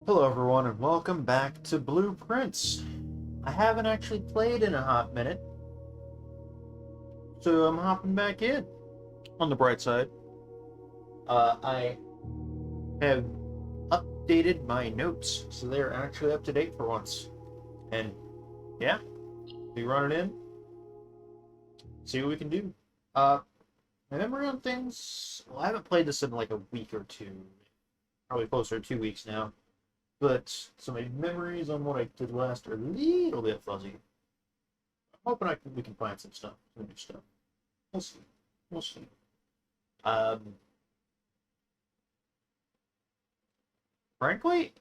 Hello everyone and welcome back to Blueprints. I haven't actually played in a hot minute, so I'm hopping back in. On the bright side, I have updated my notes, so they're actually up to date for once. And yeah, we run it in, see what we can do. My memory on things, well, I haven't played this in like a week or two, probably closer to 2 weeks now. But so my memories on what I did last are a little bit fuzzy. I'm hoping we can find some stuff, some new stuff. We'll see. We'll see. Um, Frankly,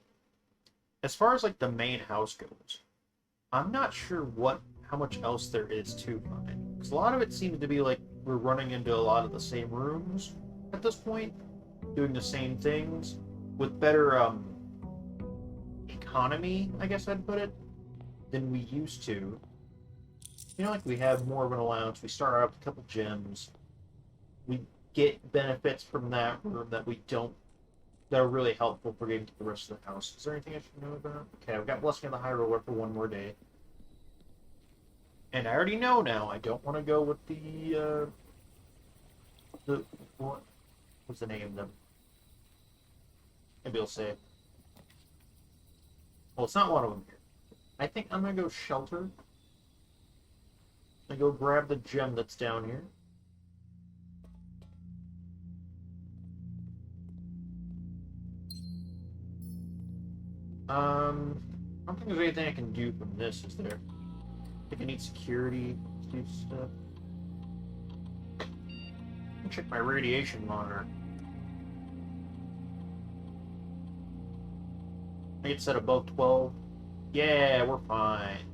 as far as like the main house goes, I'm not sure how much else there is to find. Because a lot of it seems to be like we're running into a lot of the same rooms at this point, doing the same things with better economy, I guess I'd put it, than we used to. You know, like we have more of an allowance. We start out with a couple gems. We get benefits from that room that we don't, that are really helpful for getting to the rest of the house. Is there anything I should know about? Okay, I've got Blessing of the High Roller for one more day. And I already know now I don't want to go with what was the name of them? Maybe I'll say it. Well, it's not one of them here. I think I'm gonna go shelter. I go grab the gem that's down here. I don't think there's anything I can do from this, is there? I think I need security to do stuff. Check my radiation monitor. I get set above 12. Yeah, we're fine.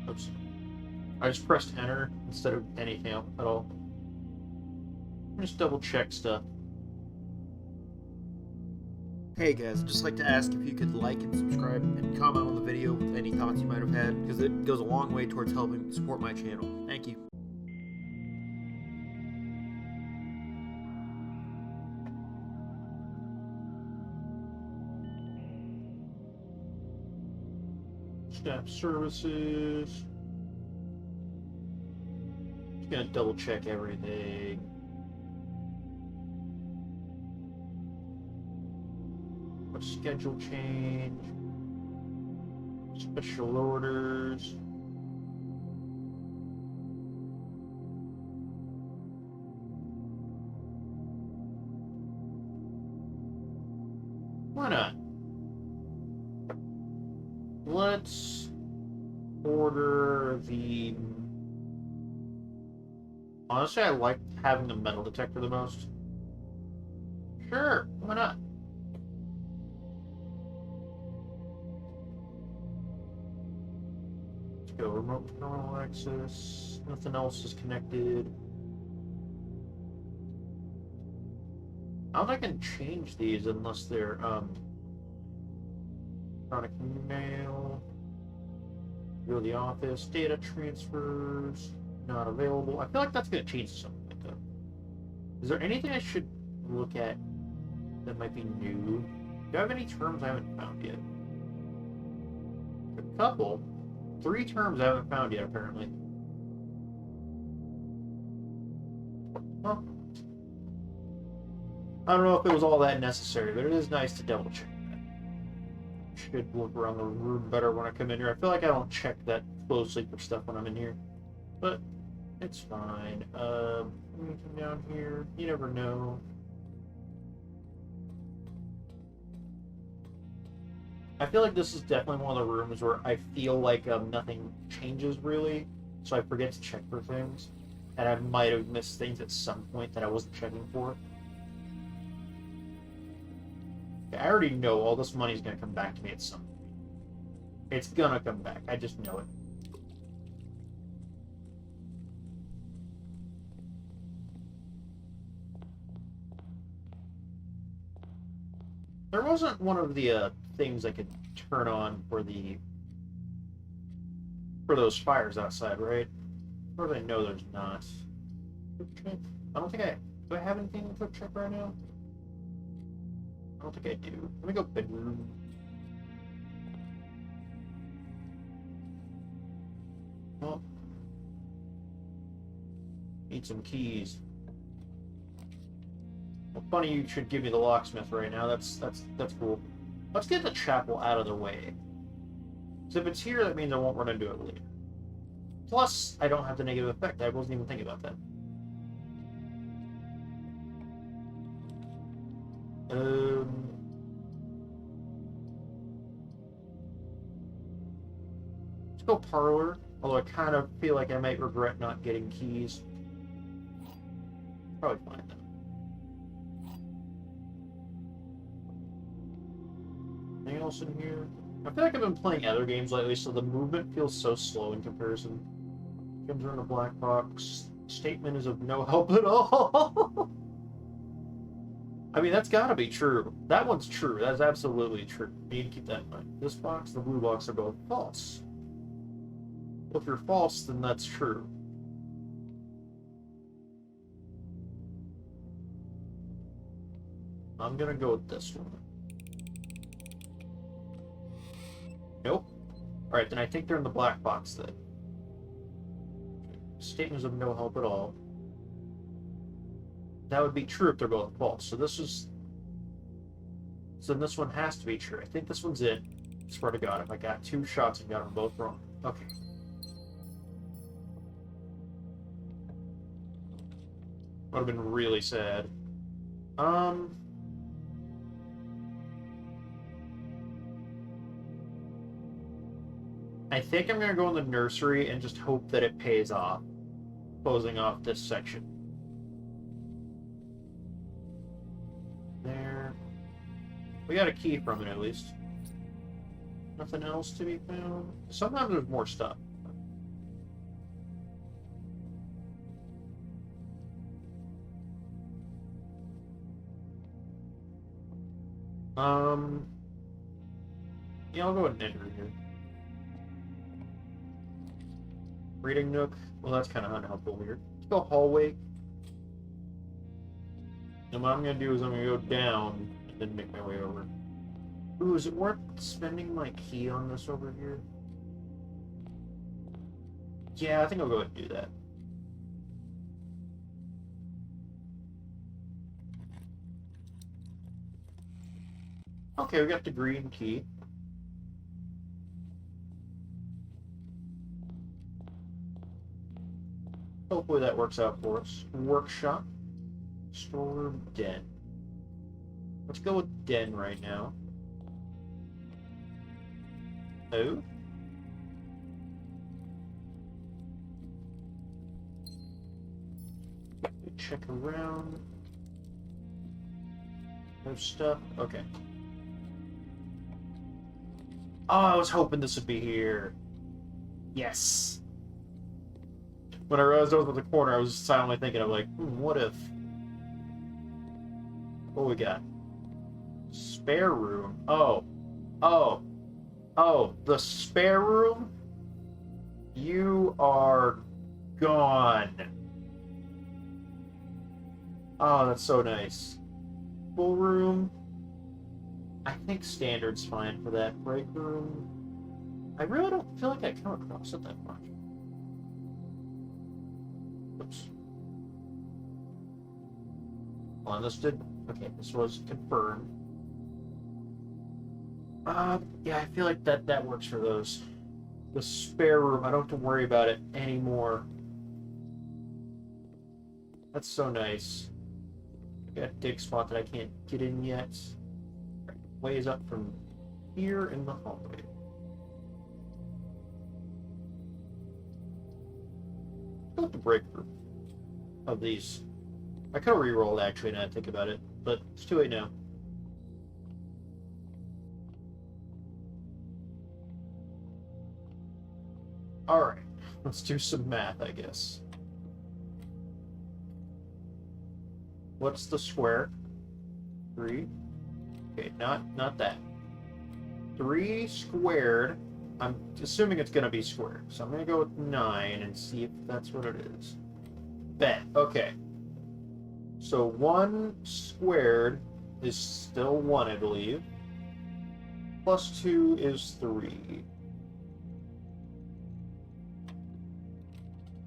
Oops. I just pressed enter instead of anything else at all. Just double check stuff. Hey guys, I'd just like to ask if you could like and subscribe and comment on the video with any thoughts you might have had, because it goes a long way towards helping support my channel. Thank you. Staff services. Just gonna double check everything. A schedule change. Special orders. Why not? Let's order the... Honestly, I like having the metal detector the most. Sure, why not? Let's go remote terminal access. Nothing else is connected. I don't think I can change these unless they're, electronic mail. Go to the office. Data transfers. Not available. I feel like that's going to change something like that. Is there anything I should look at that might be new? Do I have any terms I haven't found yet? A couple. 3 terms I haven't found yet, apparently. Well, I don't know if it was all that necessary, but it is nice to double check that. Should look around the room better when I come in here. I feel like I don't check that closely for stuff when I'm in here, but it's fine. Anything down here? You never know. I feel like this is definitely one of the rooms where I feel like nothing changes really, so I forget to check for things, and I might have missed things at some point that I wasn't checking for. I already know all this money is going to come back to me at some point. It's going to come back. I just know it. There wasn't one of the things I could turn on for those fires outside, right? Or I know there's not. I don't think do I have anything to check right now? I don't think I do. Let me go bedroom. Oh. Need some keys. Well, funny you should give me the locksmith right now. That's cool. Let's get the chapel out of the way. So if it's here, that means I won't run into it later. Plus, I don't have the negative effect. I wasn't even thinking about that. Let's go parlor. Although I kind of feel like I might regret not getting keys. Probably fine though. Anything else in here? I feel like I've been playing other games lately, so the movement feels so slow in comparison. Comes around a black box. Statement is of no help at all. I mean, that's gotta be true. That one's true. That's absolutely true. You need to keep that in mind. This box, the blue box are both false. Well, if you're false, then that's true. I'm gonna go with this one. Nope. Alright, then I think they're in the black box then. Statements of no help at all. That would be true if they're both false. So this is... So then this one has to be true. I think this one's it. I swear to God, if I got 2 shots and got them both wrong. Okay. Would have been really sad. I think I'm going to go in the nursery and just hope that it pays off. Closing off this section. There. We got a key from it, at least. Nothing else to be found. Sometimes there's more stuff. Yeah, I'll go ahead and enter here. Reading nook. Well, that's kind of unhelpful here. Let's go hallway. And what I'm going to do is I'm going to go down and then make my way over. Ooh, is it worth spending my key on this over here? Yeah, I think I'll go ahead and do that. Okay, we got the green key. Hopefully that works out for us. Workshop. Storeroom. Den. Let's go with den right now. Oh? Check around. No stuff. Okay. Oh, I was hoping this would be here. Yes. When I realized I was at the corner, I was silently thinking of like, what if? What we got? Spare room. Oh. Oh. Oh, the spare room? You are gone. Oh, that's so nice. Full room. I think standard's fine for that. Break room. I really don't feel like I come across it that much. Oops. Hold on, this did... Okay, this was confirmed. Yeah, I feel like that works for those. The spare room, I don't have to worry about it anymore. That's so nice. I got a dig spot that I can't get in yet. Ways up from here in the hallway. Go with the break room of these. I could have re-rolled actually now I think about it, but it's too late now. Alright, let's do some math, I guess. What's the square? 3. Okay, not that. 3 squared. I'm assuming it's going to be squared. So I'm going to go with 9 and see if that's what it is. Bet. Okay. So 1 squared is still 1, I believe. Plus 2 is 3.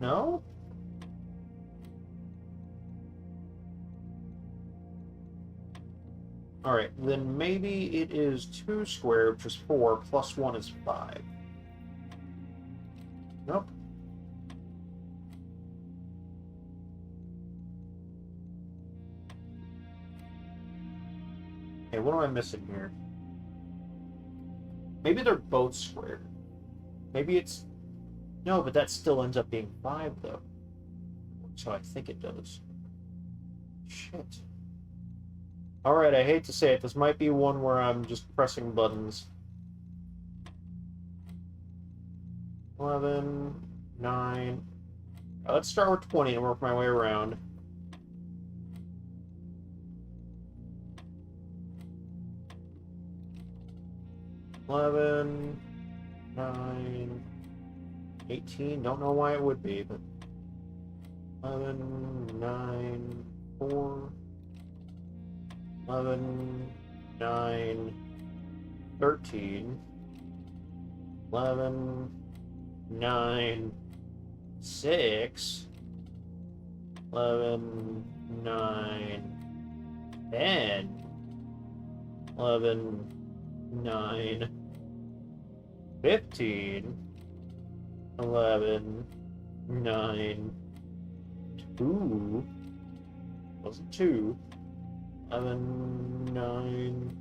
No? Alright, then maybe it is 2 squared, which is 4, plus 1 is 5. Nope. Okay, what am I missing here? Maybe they're both squared. Maybe it's... No, but that still ends up being 5, though. So I think it does. Shit. Alright, I hate to say it. This might be one where I'm just pressing buttons. 11, 9... Let's start with 20 and work my way around. $11, 9, 18. Don't know why it would be, but 11, 9, 4, 11, 9, 13, 11, 9, 6, 11, 9, 10, 11, 9, 15, 11, 9, 2, wasn't 2, 11, 9,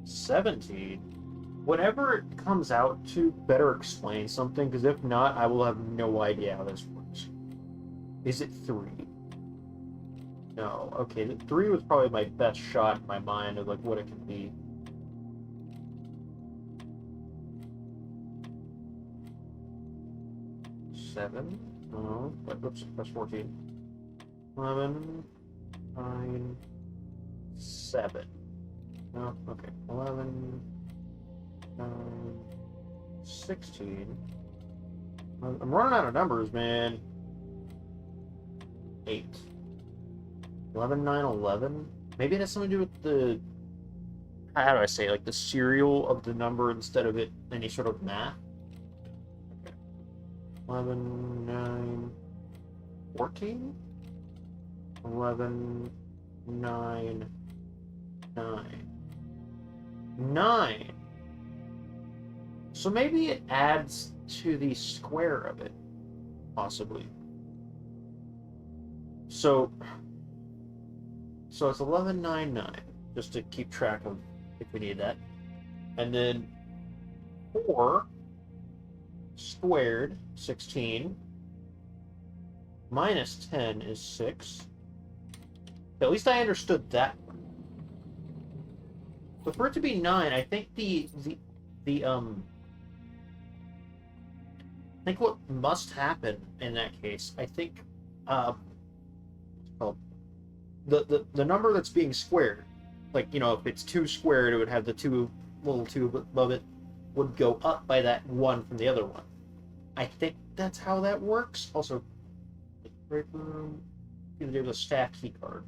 17. Whenever it comes out to, better explain something, because if not, I will have no idea how this works. Is it 3? No. Okay, the 3 was probably my best shot in my mind of like what it can be. Seven. Oh, oops, that's 14. 11, 9, 7. No, okay. 11, 9, 16. I'm running out of numbers, man. 8. 11, 9, 11. Maybe it has something to do with the... How do I say? Like the serial of the number instead of it any sort of math? 11, 9, 14? 11, 9, 9. 9! So maybe it adds to the square of it. Possibly. So it's 11, 9, 9. Just to keep track of if we need that. And then 4 squared, 16, minus 10 is 6. At least I understood that one. But for it to be 9, I think I think what must happen in that case, I think, well, the number that's being squared, like, you know, if it's 2 squared, it would have the 2 little 2 above it, would go up by that 1 from the other one. I think that's how that works. Also, break room, the day with a staff key card.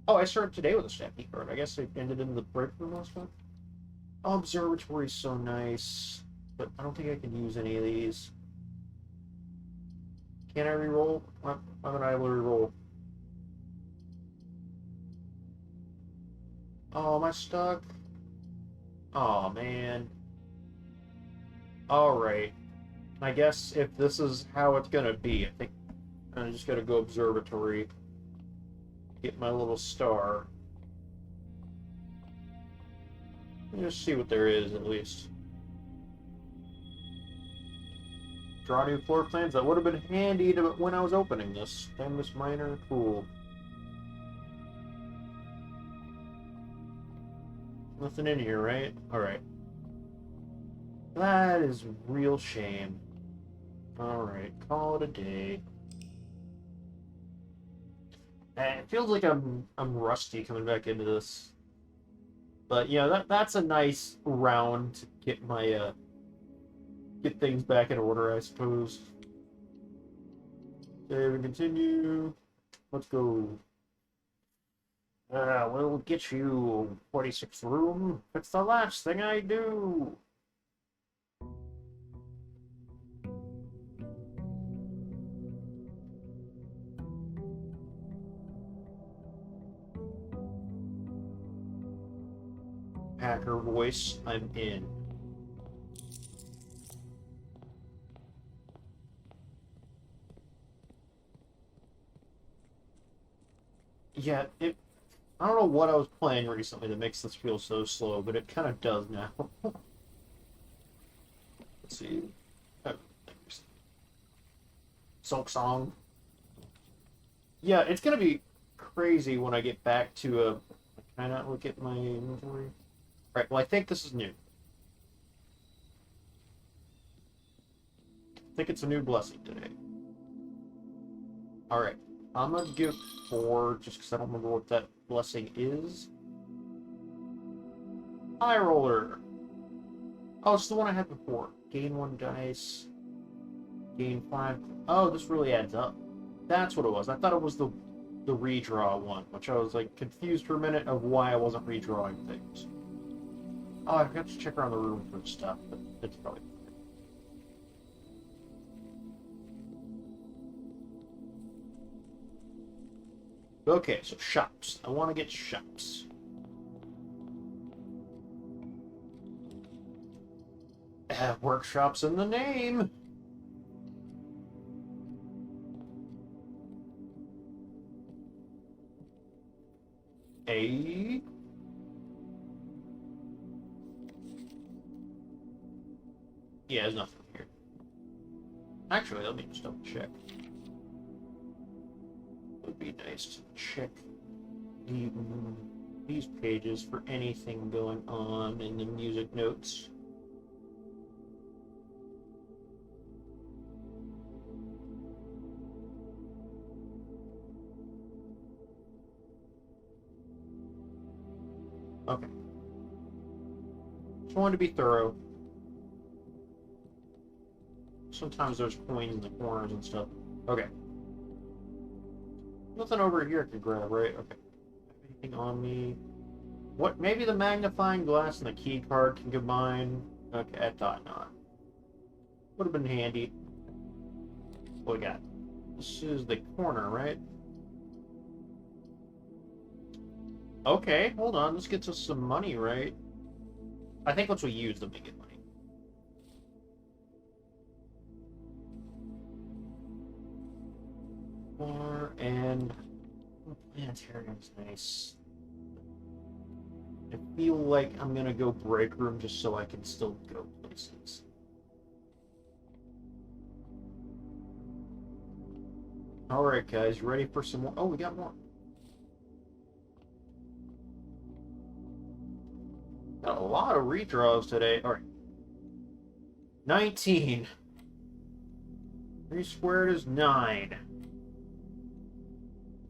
Oh, I started today with a staff key card. I guess I ended in the break room last time. Oh, observatory's so nice, but I don't think I can use any of these. Can I reroll? I'm not able to reroll. Oh, am I stuck? Oh, man. Alright. I guess if this is how it's gonna be, I think I just gotta go observatory. Get my little star. Just see what there is, at least. Draw new floor plans. That would have been handy to, when I was opening this. Famous miner, cool. Nothing in here, right? Alright. That is a real shame. Alright, call it a day. It feels like I'm rusty coming back into this. But yeah, that's a nice round to get my get things back in order, I suppose. Save and continue. Let's go. We'll get you 46th room. It's the last thing I do. Hacker voice, I'm in. Yeah, I don't know what I was playing recently that makes this feel so slow, but it kind of does now. Let's see. Oh, Silk Song. Yeah, it's gonna be crazy when I get back to a. Can I not look at my inventory? Right, well, I think this is new. I think it's a new blessing today. Alright, I'm gonna give 4 just because I don't remember what that blessing is. High roller. Oh, it's the one I had before. Gain 1 dice. Gain 5. Oh, this really adds up. That's what it was. I thought it was the redraw one, which I was like confused for a minute of why I wasn't redrawing things. Oh, I forgot to check around the room for stuff, but it's probably fine. Okay, so shops. I want to get shops. Workshops in the name. A. Yeah, there's nothing here. Actually, let me just double check. It would be nice to check these pages for anything going on in the music notes. Okay. Just wanted to be thorough. Sometimes there's coins in the corners and stuff. Okay. Nothing over here I could grab, right? Okay. Anything on me? What? Maybe the magnifying glass and the key card can combine? Okay, I thought not. Would have been handy. What we got? This is the corner, right? Okay, hold on. This gets us some money, right? I think once we use them, we get money. And planetarium's nice. I feel like I'm gonna go break room just so I can still go places. Alright guys, you ready for some more? Oh, we got more. Got a lot of redraws today. Alright. 19. 3 squared is 9.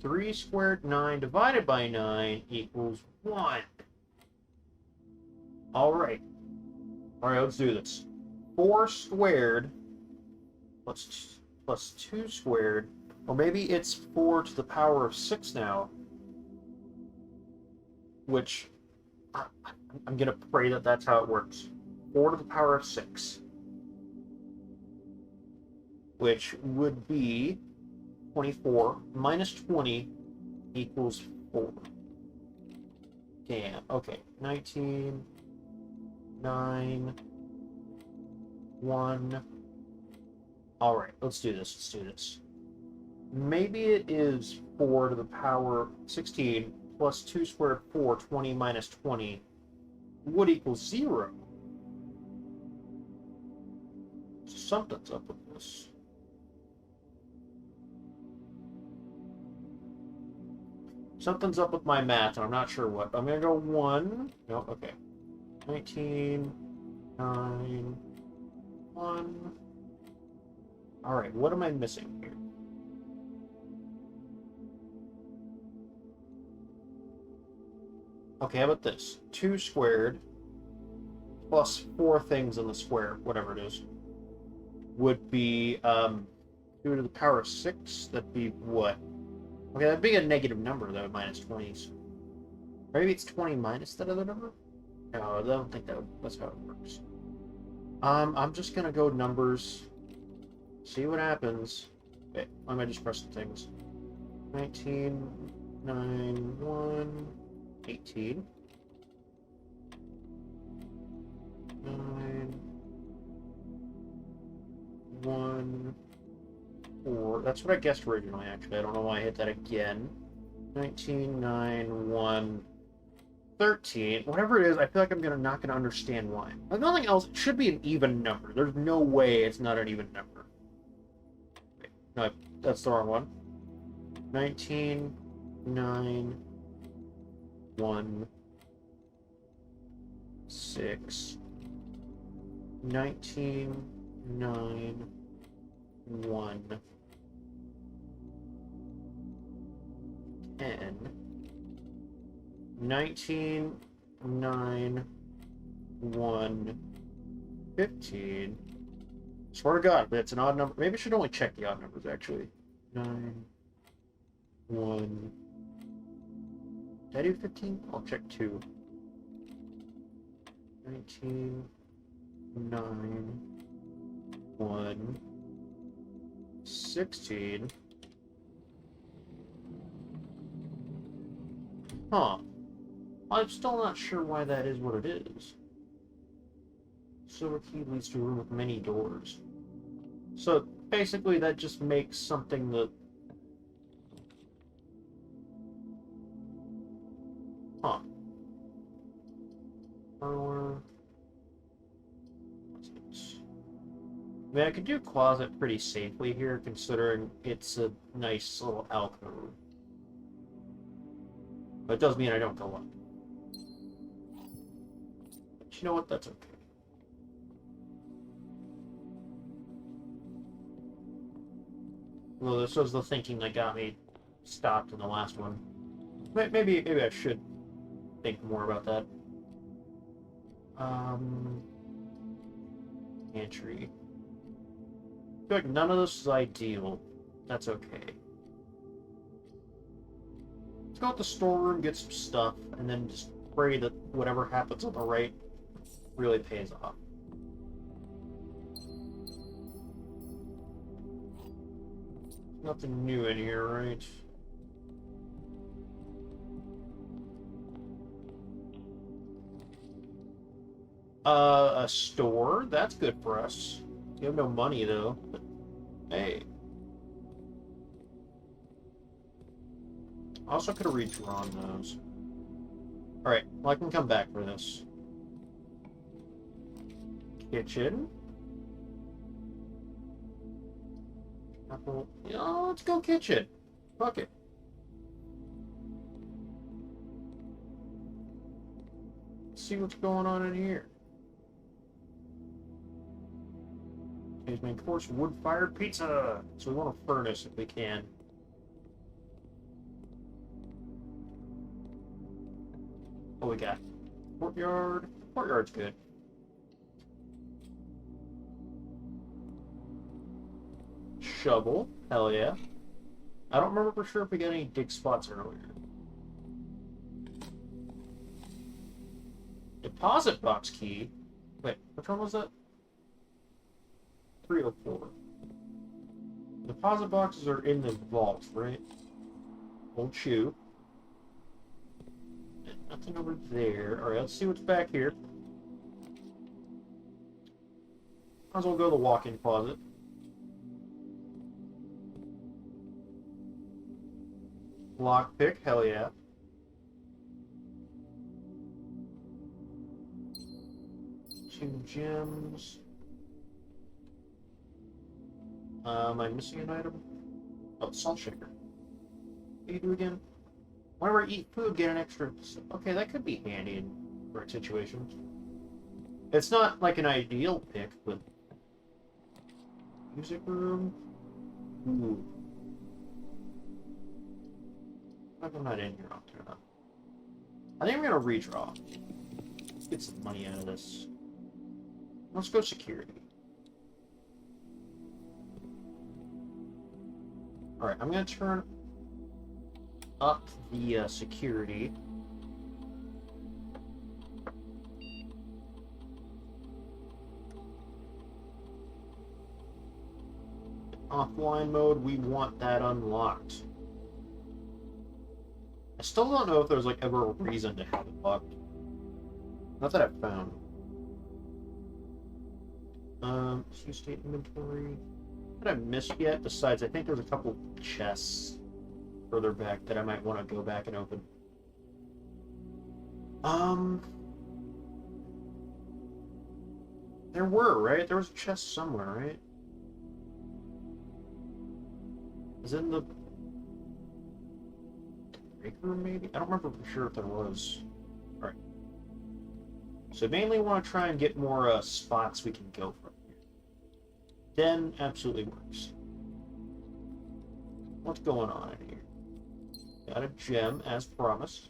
3 squared 9 divided by 9 equals 1. Alright. Alright, let's do this. 4 squared plus 2 squared, or maybe it's 4 to the power of 6 now, which I'm going to pray that that's how it works. 4 to the power of 6, which would be 24 minus 20 equals 4. Damn. Okay. 19, 9, 1. Alright, let's do this. Let's do this. Maybe it is 4 to the power 16 plus 2 squared 4, 20 minus 20 would equal 0. Something's up with this. Something's up with my math, and I'm not sure what. I'm going to go 1. No, okay. 19, 9, 1. Alright, what am I missing here? Okay, how about this? 2 squared plus 4 things in the square, whatever it is, would be 2 to the power of 6. That'd be what? Okay, that'd be a negative number, though, minus 20s. Maybe it's 20 minus that other number? No, I don't think that's how it works. I'm just gonna go numbers. See what happens. Okay, why am I just pressing things? 19, 9, 1, 18. 9, 1, 4. That's what I guessed originally, actually. I don't know why I hit that again. 19, 9, 1, 13. Whatever it is, I feel like I'm not gonna understand why. Like nothing else, it should be an even number. There's no way it's not an even number. Wait, no, that's the wrong one. 19, 9, 1, 6. 19, 9, 1, 10, 19, 9, 1, 15. Swear to God, that's an odd number. Maybe I should only check the odd numbers, actually. 9, 1. Did I do 15? I'll check 2. 19, 9, 1, 16. Huh. I'm still not sure why that is what it is. Silver key leads to a room with many doors. So basically that just makes something that... Huh. I mean, I could do closet pretty safely here, considering it's a nice little alcove. But it does mean I don't go up. But you know what? That's okay. Well, this was the thinking that got me stopped in the last one. Maybe I should think more about that. Pantry. I feel like none of this is ideal. That's okay. Let's go out the storeroom, get some stuff, and then just pray that whatever happens on the right really pays off. Nothing new in here, right? A store? That's good for us. You have no money, though. But, hey. I also could have redrawn those. Alright, well, I can come back for this. Kitchen. Apple. Yeah, let's go kitchen. Fuck it. Let's see what's going on in here. Today's main course, wood-fired pizza. So we want a furnace if we can. What we got? Courtyard. Courtyard's good. Shovel. Hell yeah. I don't remember for sure if we got any dig spots earlier. Deposit box key. Wait, which one was that? 304. Deposit boxes are in the vault, right? Old shoe. Nothing over there. Alright, let's see what's back here. Might as well go to the walk-in closet. Lockpick, hell yeah. Two gems. Am I missing an item? Oh, salt shaker. What do you do again? Whenever I eat food, get an extra... Okay, that could be handy in certain situations. It's not like an ideal pick, but... Music room? Ooh. I'm not in here, I'll turn it up. I think I'm gonna redraw. Let's get some money out of this. Let's go security. Alright, I'm gonna turn up the security. offline mode, we want that unlocked. I still don't know if there's, like, ever a reason to have it locked. Not that I've found. See state inventory. What I missed yet? Besides, I think there's a couple chests further back that I might want to go back and open. There were, right? There was a chest somewhere, right? Is it in the break room, maybe? I don't remember for sure if there was. Alright. So mainly want to try and get more spots we can go from here. Den absolutely works. What's going on in here? Got a gem, as promised.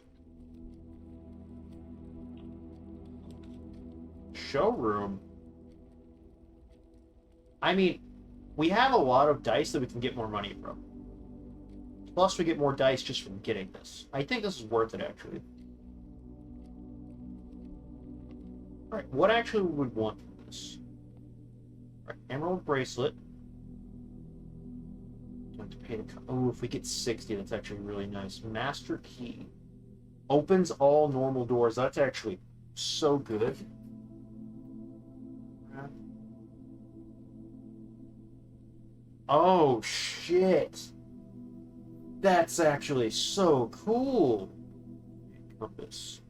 Showroom. I mean, we have a lot of dice that we can get more money from. Plus, we get more dice just from getting this. I think this is worth it, actually. Alright, what actually would we want from this? Alright, emerald bracelet. Don't have to pay the... Oh, if we get 60, that's actually really nice. Master key. Opens all normal doors. That's actually so good. Oh, shit. That's actually so cool. Compass.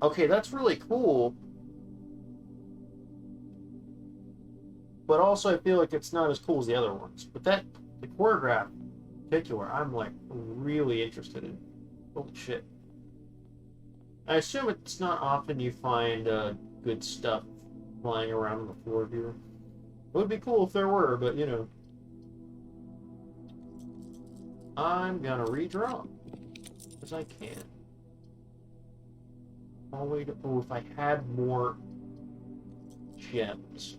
Okay, that's really cool. But also, I feel like it's not as cool as the other ones. But the choreograph in particular, I'm, like, really interested in. Holy shit. I assume it's not often you find good stuff flying around on the floor here. It would be cool if there were, but, you know. I'm gonna redraw. Because I can. Hallway to... Oh, if I had more gems.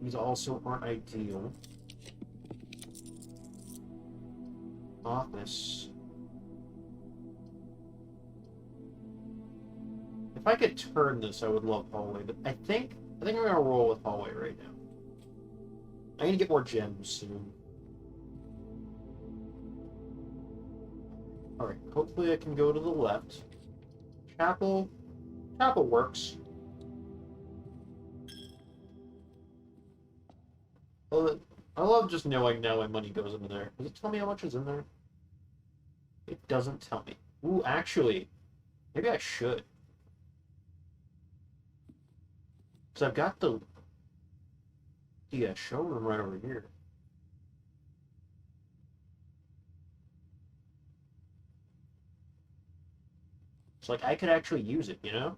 These also aren't ideal. Office. If I could turn this, I would love hallway, but I think I'm gonna roll with hallway right now. I need to get more gems soon. Alright, hopefully I can go to the left. Chapel works. Well, I love just knowing now my money goes into there. Does it tell me how much is in there? It doesn't tell me. Ooh, actually, maybe I should. So I've got the showroom right over here. So like I could actually use it, you know?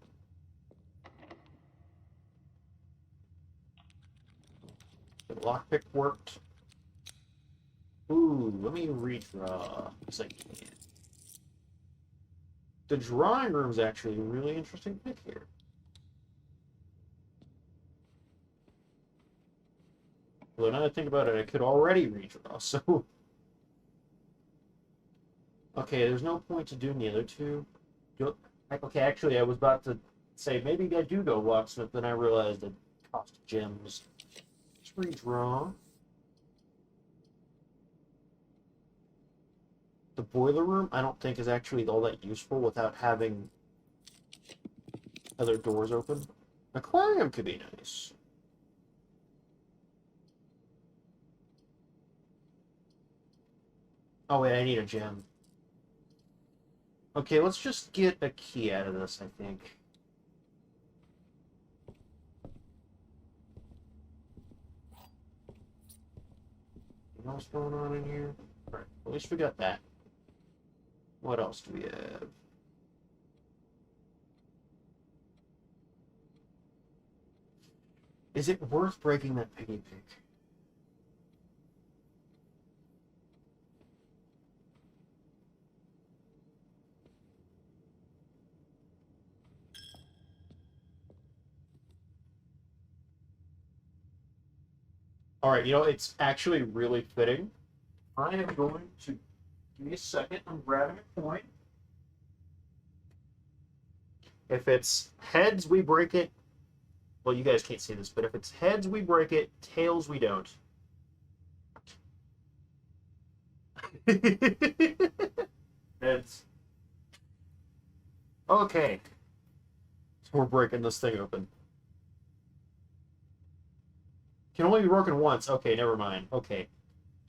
The lockpick worked. Ooh, let me redraw. Because I can. The drawing room's actually a really interesting pick here. Well, now that I think about it, I could already redraw, so... Okay, there's no point to doing the other two. Okay, actually, I was about to say, maybe I do go locksmith, then I realized it cost gems. Let's redraw. The boiler room, I don't think is actually all that useful without having other doors open. Aquarium could be nice. Oh wait, I need a gem. Okay, let's just get a key out of this, I think. Anything else going on in here? Alright, at least we got that. What else do we have? Is it worth breaking that piggy pig? Alright, you know, it's actually really fitting. I am going to... Give me a second, I'm grabbing a coin. If it's heads, we break it. Well, you guys can't see this, but if it's heads, we break it. Tails, we don't. Heads. Okay. So we're breaking this thing open. Can only be broken once. Okay, never mind. Okay.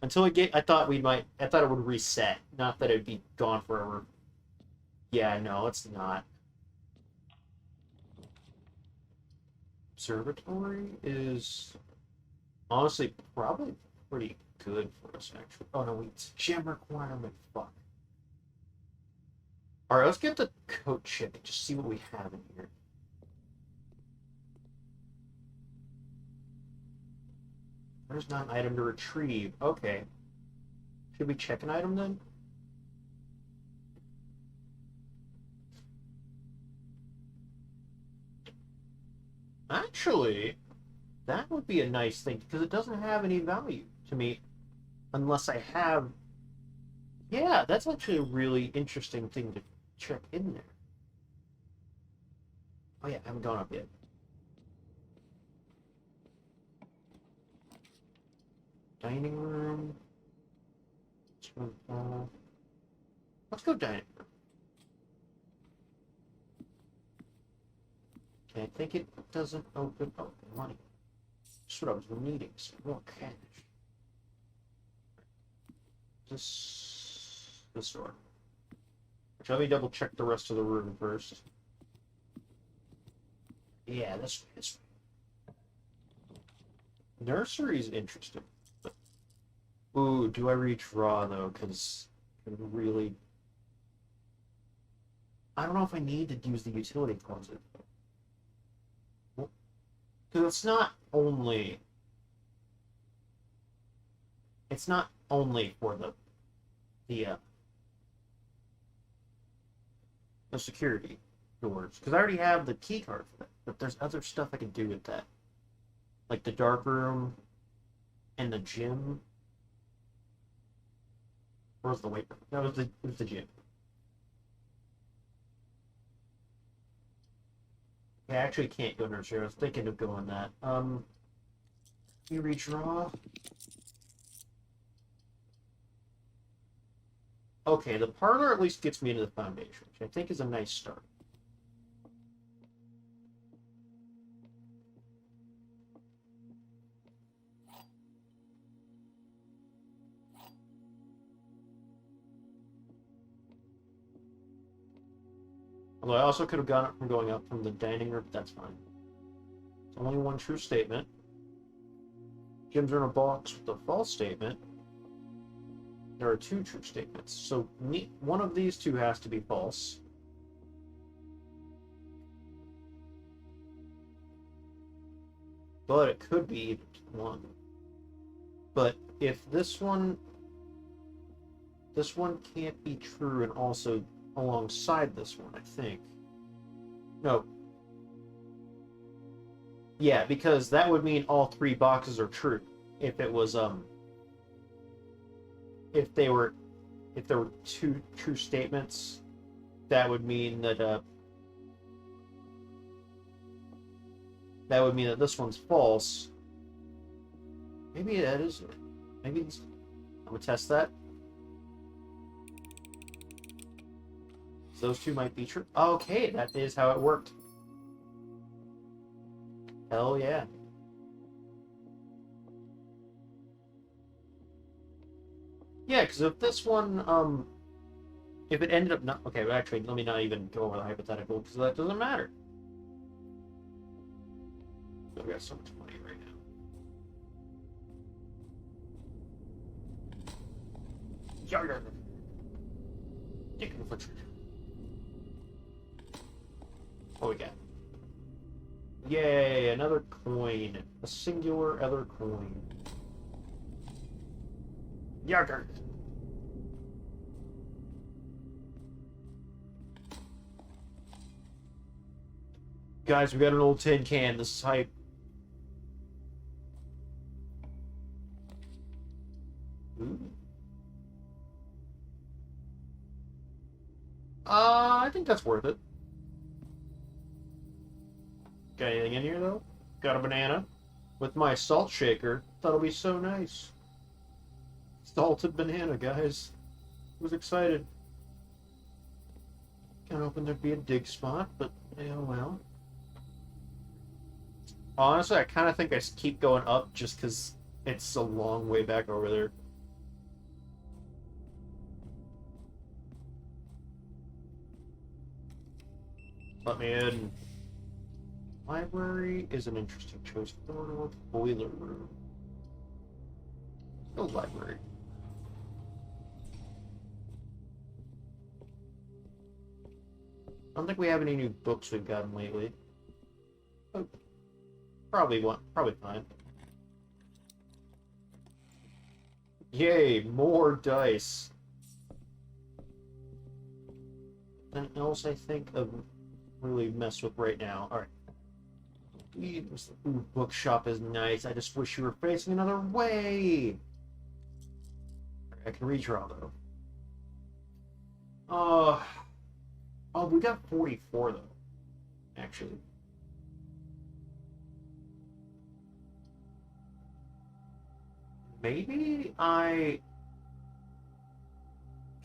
Until it get, I thought it would reset. Not that it'd be gone forever. Yeah, no, it's not. Observatory is honestly probably pretty good for us, actually. Oh no, wait. Gem requirement. Fuck. Alright, let's get the coat check and just see what we have in here. There's not an item to retrieve. Okay. Should we check an item then? Actually, that would be a nice thing because it doesn't have any value to me unless I have. Yeah, that's actually a really interesting thing to check in there. Oh yeah, I haven't gone up yet. Dining room. Let's go dining room. Okay, I think it doesn't open. Oh, money. That's what I was needing. Some more cash. This door. Let me double check the rest of the room first. Yeah, this nursery is interesting. Ooh, do I redraw though? Because really, I don't know if I need to use the utility closet. Because it's not only for the security doors. Because I already have the key card for that. But there's other stuff I can do with that, like the dark room and the gym. Where was the weight room? That was the gym. I actually can't go nursery. I was thinking of going that. You redraw. Okay, the parlor at least gets me into the foundation, which I think is a nice start. Although I also could have gone up from going up from the dining room, but that's fine. It's only one true statement. Gyms are in a box with a false statement. There are two true statements. So one of these two has to be false. But it could be one. But if this one can't be true and also alongside this one, I think. No. Yeah, because that would mean all three boxes are true. If it was if there were two true statements, that would mean that this one's false. Maybe that is it. Maybe this, I'm gonna test that. Those two might be true. Okay, that is how it worked. Hell yeah. Yeah, because if this one, if it ended up not... Okay, but actually, let me not even go over the hypothetical, because that doesn't matter. I've got so much money right now. Dick in the foot. What we got? Yay, another coin. A singular other coin. Yogurt. Guys, we got an old tin can. This is hype. Ooh. I think that's worth it. Got anything in here, though? Got a banana. With my salt shaker. Thought it'd be so nice. Salted banana, guys. Was excited. Kind of hoping there'd be a dig spot, but yeah, well. Honestly, I kind of think I keep going up just because it's a long way back over there. Let me in. Library is an interesting choice. Boiler room. No library. I don't think we have any new books we've gotten lately. Oh, probably fine. Yay, more dice. Nothing else I think of really mess with right now. Alright. Ooh, bookshop is nice. I just wish you were facing another way. Right, I can redraw though. Oh, we got 44 though. Actually. Maybe I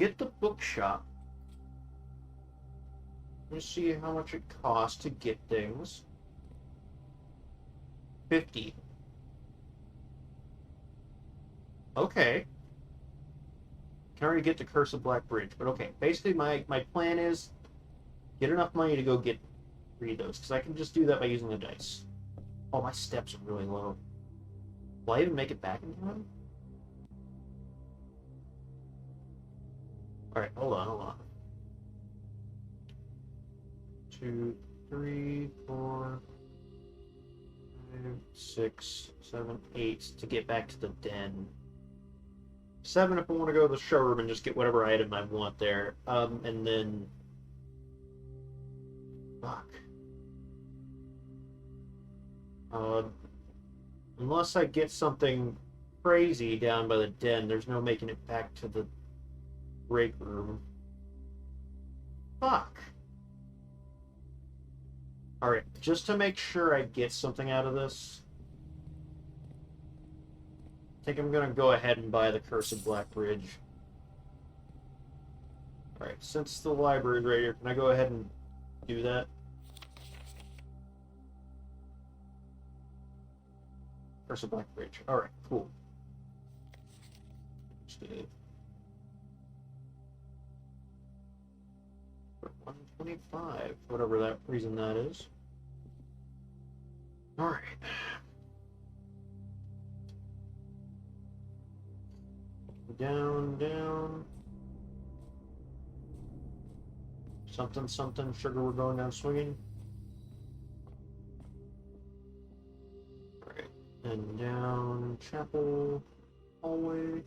get the bookshop. Let's see how much it costs to get things. 50. Okay. Can already get to Curse of Black Bridge, but okay. Basically, my plan is get enough money to go read those, because I can just do that by using the dice. Oh, my steps are really low. Will I even make it back in time? Alright, hold on. 2, 3, 4, 5, 6, 7, 8 to get back to the den. 7 if I want to go to the showroom and just get whatever item I want there. And then... Fuck. Unless I get something crazy down by the den, there's no making it back to the break room. Fuck. Alright, just to make sure I get something out of this, I think I'm gonna go ahead and buy the Curse of Black Bridge. Alright, since the library's right here, can I go ahead and do that? Curse of Black Bridge. Alright, cool. 125, whatever that reason that is. Alright. Down, down. Something, something. Sugar, we're going down swinging. Alright. And down chapel hallway.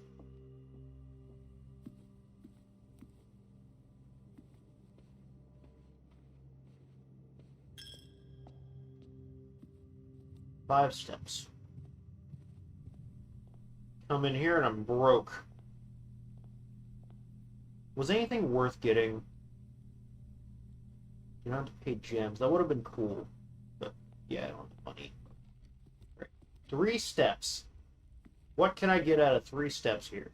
Five steps. Come in here and I'm broke. Was anything worth getting? You don't have to pay gems. That would have been cool. But yeah, I don't have the money. Right. 3 steps. What can I get out of 3 steps here?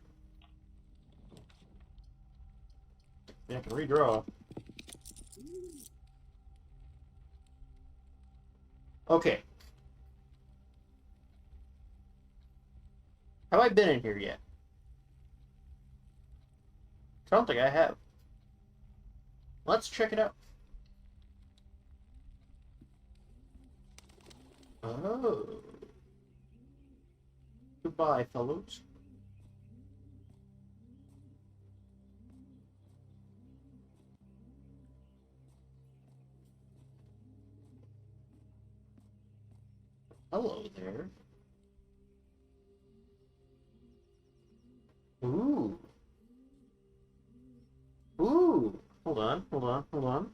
Yeah, I can redraw. Okay. Have I been in here yet? I don't think I have. Let's check it out. Oh. Goodbye, fellows. Hello there. Ooh. Ooh. Hold on, hold on, hold on.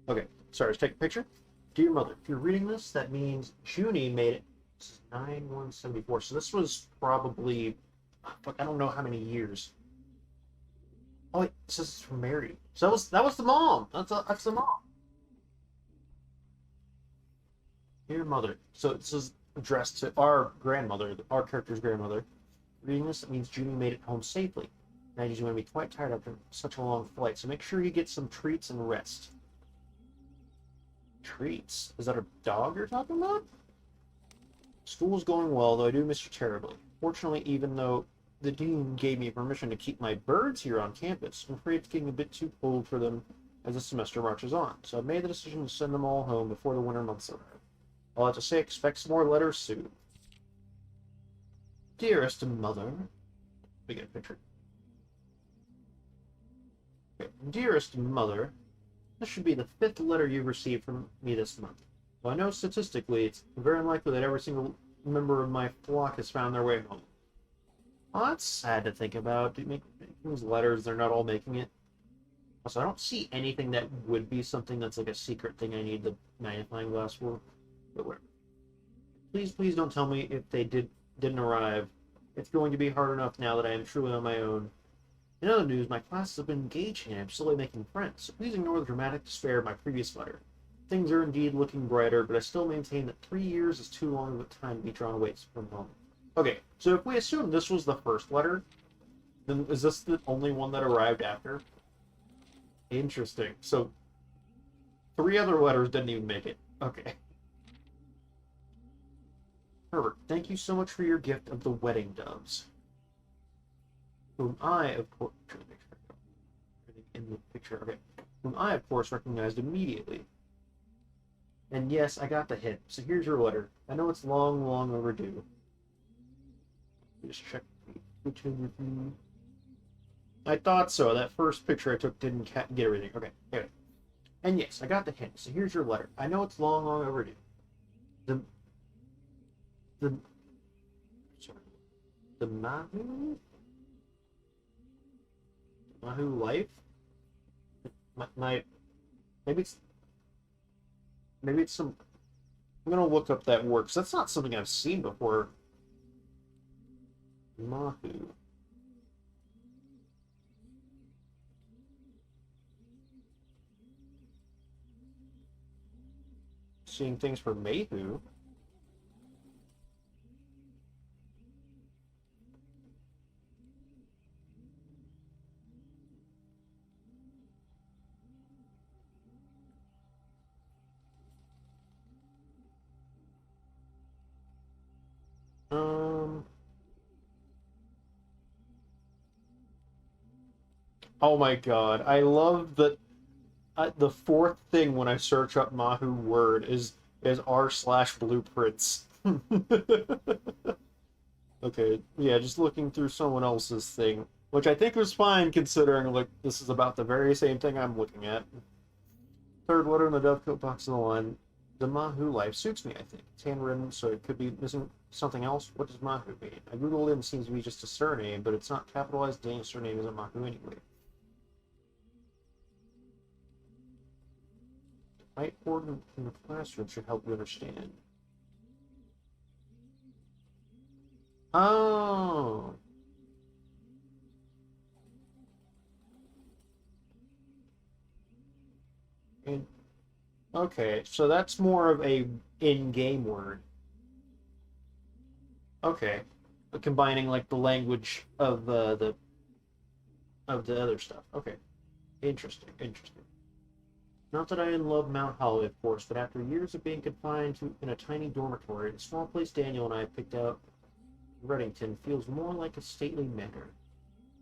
Okay, sorry, let's take a picture. Dear Mother, if you're reading this, that means Junie made it. This is 9174. So this was probably, fuck, I don't know how many years. Oh wait, it says it's from Mary. So that was the mom. That's the mom. Dear mother. So this is addressed to our grandmother, our character's grandmother. Reading this, it means Jimmy made it home safely. Maggie's going to be quite tired after such a long flight, so make sure you get some treats and rest. Treats? Is that a dog you're talking about? School's going well, though I do miss you terribly. Fortunately, even though the dean gave me permission to keep my birds here on campus, I'm afraid it's getting a bit too cold for them as the semester marches on, so I've made the decision to send them all home before the winter months arrive. I'll have to say, expect some more letters soon. Dearest mother. We get a picture. Okay. Dearest mother, this should be the 5th letter you've received from me this month. Though I know statistically it's very unlikely that every single member of my flock has found their way home. Oh, that's sad to think about. Making these letters, they're not all making it. Also, I don't see anything that would be something that's like a secret thing I need the magnifying glass for. But whatever. Please, please don't tell me if they didn't arrive. It's going to be hard enough now that I am truly on my own. In other news, my classes have been engaging and I'm slowly making friends, so please ignore the dramatic despair of my previous letter. Things are indeed looking brighter, but I still maintain that 3 years is too long of a time to be drawn away from home. Okay, so if we assume this was the first letter, then is this the only one that arrived after? Interesting. So, 3 other letters didn't even make it. Okay. Herbert, thank you so much for your gift of the wedding doves. Whom I, of course, in the picture, okay. Whom I, of course, recognized immediately. And yes, I got the hint. So here's your letter. I know it's long, long overdue. Just check between. I thought so. That first picture I took didn't get everything. Okay, anyway. And yes, I got the hint. So here's your letter. I know it's long, long overdue. The sorry, the Mahu life. My maybe it's some. I'm gonna look up that word because that's not something I've seen before. Mahu. Seeing things for Mayhu. Oh my god, I love that. The 4th thing when I search up Mahu word is r/blueprints. Okay, yeah, just looking through someone else's thing, which I think was fine considering like this is about the very same thing I'm looking at. 3rd letter in the Dovecote box of the line. The Mahu life suits me, I think. It's handwritten, so it could be missing something else. What does Mahu mean? I googled it and it seems to be just a surname, but it's not capitalized. Danish surname isn't Mahu anyway. Whiteboard in the classroom should help you understand. Oh. And, okay, so that's more of a in-game word. Okay. But combining like the language of the other stuff. Okay. Interesting, interesting. Not that I love Mount Holly, of course, but after years of being confined to in a tiny dormitory, the small place Daniel and I picked out in Reddington feels more like a stately manor.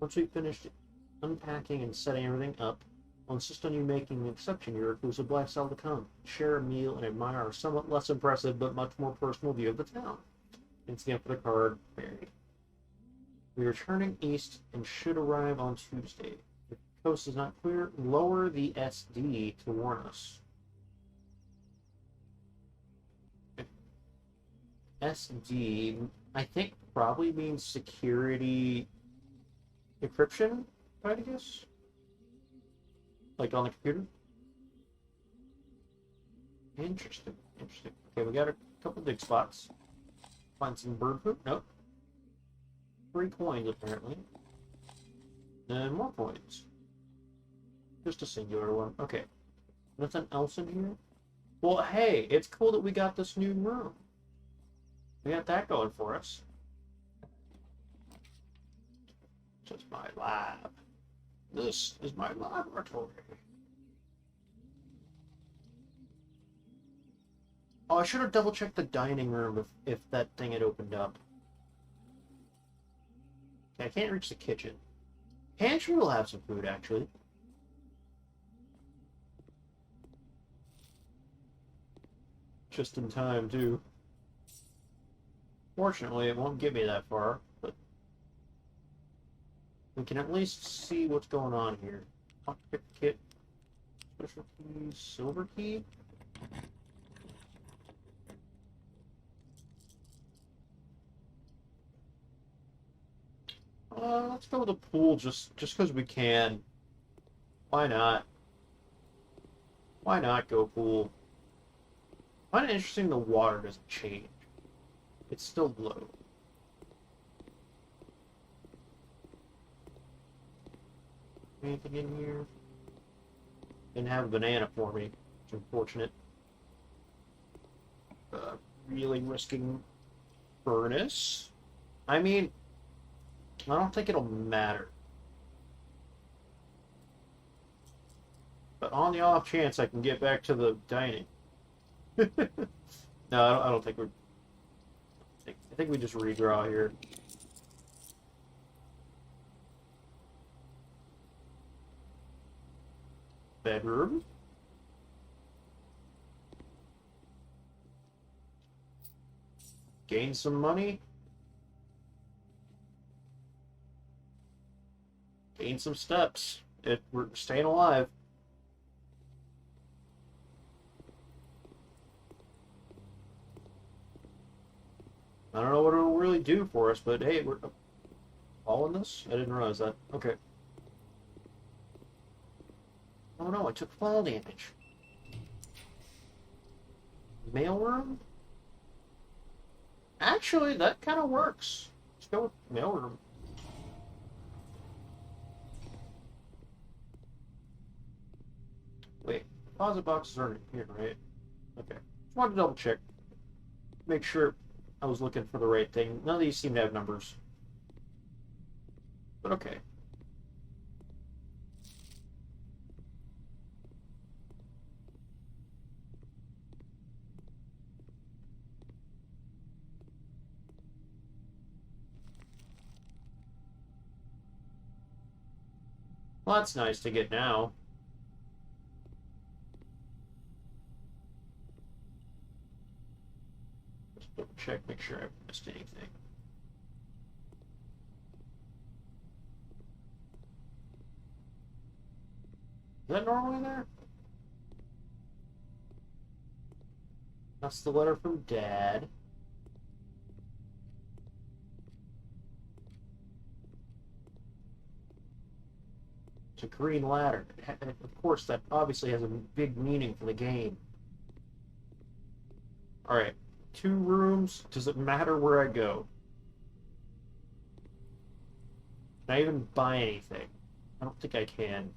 Once we've finished unpacking and setting everything up, I'll insist on you making an exception to your reclusive lifestyle to come. Share a meal and admire our somewhat less impressive but much more personal view of the town. And stamp for the card, Mary. We are turning east and should arrive on Tuesday. Coast is not clear. Lower the SD to warn us. SD, I think, probably means security encryption, I guess? Like on the computer? Interesting, interesting. Okay, we got a couple dig spots. Find some bird poop? Nope. 3 coins, apparently. And more coins. Just a singular one. Okay. Nothing else in here? Well, hey, it's cool that we got this new room. We got that going for us. Just my lab. This is my laboratory. Oh, I should have double-checked the dining room if that thing had opened up. I can't reach the kitchen. Pantry will have some food, actually. Just in time, too. Fortunately, it won't get me that far, but we can at least see what's going on here. Pocket kit, special key, silver key. Let's go with the pool just because we can. Why not? Why not go pool? I find it interesting the water doesn't change. It's still low. Anything in here? Didn't have a banana for me. It's unfortunate. Really risking furnace? I mean, I don't think it'll matter. But on the off chance I can get back to the dining. No, I don't think we're... I think we just redraw here. Bedroom. Gain some money. Gain some steps. We're staying alive. I don't know what it'll really do for us, but hey, we're all in this? I didn't realize that. Okay. Oh no, I took fall damage. Mailroom? Actually, that kind of works. Let's go with mailroom. Wait, deposit boxes aren't here, right? Okay. Just wanted to double check. Make sure I was looking for the right thing. None of these seem to have numbers. But okay. Well, that's nice to get now. Just double check, make sure I haven't missed anything. Is that normally there? That's the letter from Dad. It's a green ladder. And of course, that obviously has a big meaning for the game. Alright. 2 rooms. Does it matter where I go? Can I even buy anything? I don't think I can.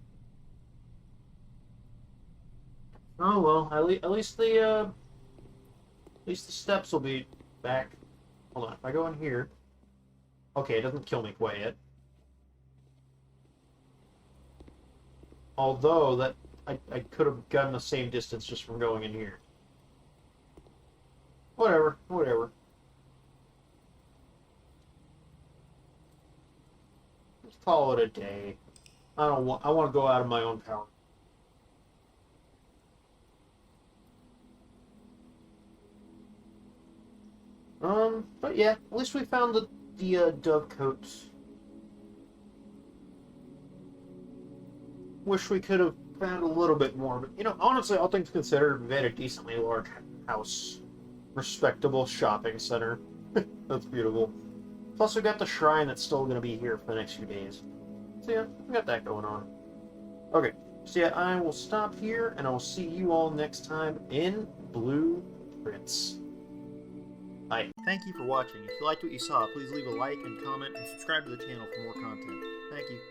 Oh well, at least the steps will be back. Hold on, if I go in here. Okay, it doesn't kill me quite yet. Although that I could have gotten the same distance just from going in here. Whatever. Let's call it a day. I want to go out of my own power. But yeah, at least we found the DOVECOTE. Wish we could have found a little bit more, but, you know, honestly, all things considered, we've had a decently large house. Respectable shopping center. That's beautiful. Plus, we got the shrine that's still going to be here for the next few days. So yeah, we got that going on. Okay, so yeah, I will stop here, and I will see you all next time in Blueprints. Bye. Thank you for watching. If you liked what you saw, please leave a like and comment and subscribe to the channel for more content. Thank you.